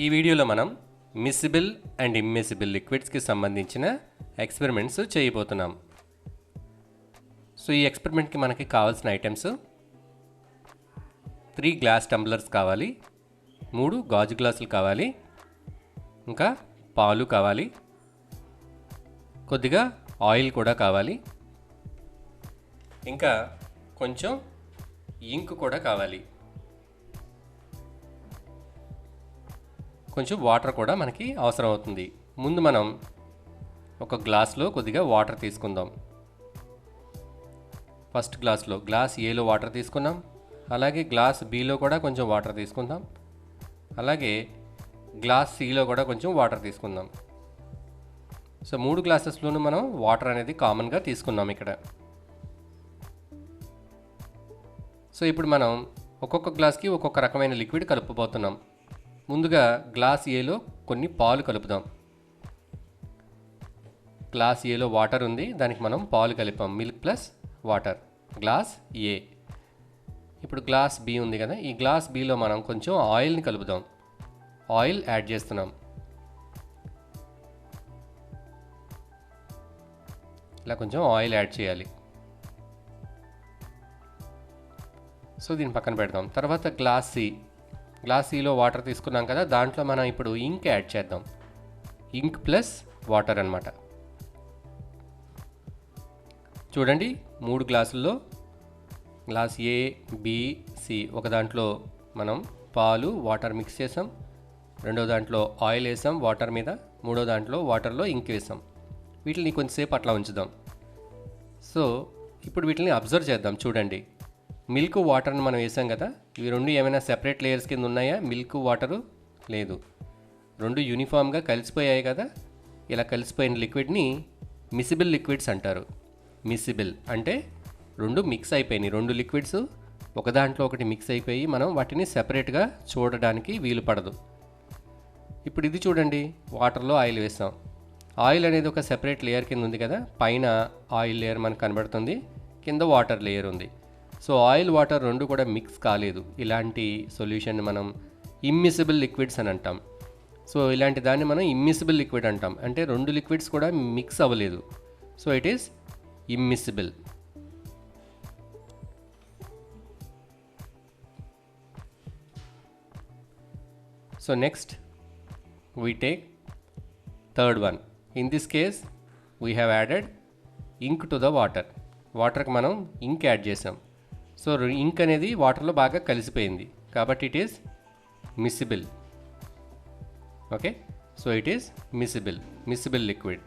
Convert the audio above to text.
ఈ వీడియోలో మనం మిసిబుల్ అండ్ ఇమ్మిసిబుల్ లిక్విడ్స్కి సంబంధించిన ఎక్స్పెరిమెంట్స్ చేయబోతున్నాం. సో ఈ ఎక్స్పెరిమెంట్కి మనకి కావాల్సిన ఐటమ్స్ 3 గ్లాస్ టంబ్లర్స్ కావాలి, 3 గాజు గ్లాసులు కావాలి, ఇంకా పాలు కావాలి, కొద్దిగా ఆయిల్ కూడా కావాలి, ఇంకా కొంచెం ఇంక్ కూడా కావాలి, కొంచెం వాటర్ కూడా మనకి అవసరం అవుతుంది. ముందు మనం ఒక గ్లాస్లో కొద్దిగా వాటర్ తీసుకుందాం. ఫస్ట్ గ్లాస్లో గ్లాస్ ఏలో వాటర్ తీసుకున్నాం, అలాగే గ్లాస్ బిలో కూడా కొంచెం వాటర్ తీసుకుందాం, అలాగే గ్లాస్ సిలో కూడా కొంచెం వాటర్ తీసుకుందాం. సో 3 గ్లాసెస్లోనూ మనం వాటర్ అనేది కామన్గా తీసుకున్నాం ఇక్కడ. సో ఇప్పుడు మనం ఒక్కొక్క గ్లాస్కి ఒక్కొక్క రకమైన లిక్విడ్ కలుపుబోతున్నాం. ముందుగా గ్లాస్ ఏలో కొన్ని పాలు కలుపుదాం. గ్లాస్ ఏలో వాటర్ ఉంది, దానికి మనం పాలు కలిపాం, మిల్క్ ప్లస్ వాటర్, గ్లాస్ ఏ. ఇప్పుడు గ్లాస్ బి ఉంది కదా, ఈ గ్లాస్ బిలో మనం కొంచెం ఆయిల్ని కలుపుదాం. ఆయిల్ యాడ్ చేస్తున్నాం. ఇలా కొంచెం ఆయిల్ యాడ్ చేయాలి. సో దీన్ని పక్కన పెడదాం. తర్వాత గ్లాస్ సిలో వాటర్ తీసుకున్నాం కదా, దాంట్లో మనం ఇప్పుడు ఇంక్ యాడ్ చేద్దాం. ఇంక్ ప్లస్ వాటర్ అన్నమాట. చూడండి, 3 గ్లాసుల్లో గ్లాస్ ఏ, బి, సి ఒక దాంట్లో మనం పాలు వాటర్ మిక్స్ చేసాం, రెండో దాంట్లో ఆయిల్ వేసాం వాటర్ మీద, మూడో దాంట్లో వాటర్లో ఇంక్ వేసాం. వీటిని కొంచెంసేపు అట్లా ఉంచుదాం. సో ఇప్పుడు వీటిని అబ్జర్వ్ చేద్దాం. చూడండి, మిల్క్ వాటర్ని మనం వేసాం కదా, ఇవి రెండు ఏమైనా సెపరేట్ లేయర్స్ కింద ఉన్నాయా? మిల్క్ వాటరు లేదు, రెండు యూనిఫామ్గా కలిసిపోయాయి కదా. ఇలా కలిసిపోయిన లిక్విడ్ని మిసిబుల్ లిక్విడ్స్ అంటారు. మిసిబుల్ అంటే రెండు మిక్స్ అయిపోయినాయి, రెండు లిక్విడ్స్ ఒక దాంట్లో ఒకటి మిక్స్ అయిపోయి మనం వాటిని సెపరేట్గా చూడడానికి వీలు పడదు. ఇప్పుడు ఇది చూడండి, వాటర్లో ఆయిల్ వేసాం. ఆయిల్ అనేది ఒక సెపరేట్ లేయర్ కింద ఉంది కదా, పైన ఆయిల్ లేయర్ మనకు కనబడుతుంది, కింద వాటర్ లేయర్ ఉంది. సో ఆయిల్ వాటర్ రెండు కూడా మిక్స్ కాలేదు. ఇలాంటి సొల్యూషన్ మనం ఇమ్మిసిబుల్ లిక్విడ్స్ అని అంటాం. సో ఇలాంటి దాన్ని మనం ఇమ్మిసిబుల్ లిక్విడ్ అంటాం, అంటే రెండు లిక్విడ్స్ కూడా మిక్స్ అవ్వలేదు. So it is immiscible. So next we take third one. In this case we have added ink to the water. వాటర్కి మనం ఇంక్ యాడ్ చేసాం. సో ఇంక్ అనేది వాటర్లో బాగా కలిసిపోయింది కాబట్టి it is miscible. Okay, so it is miscible liquid.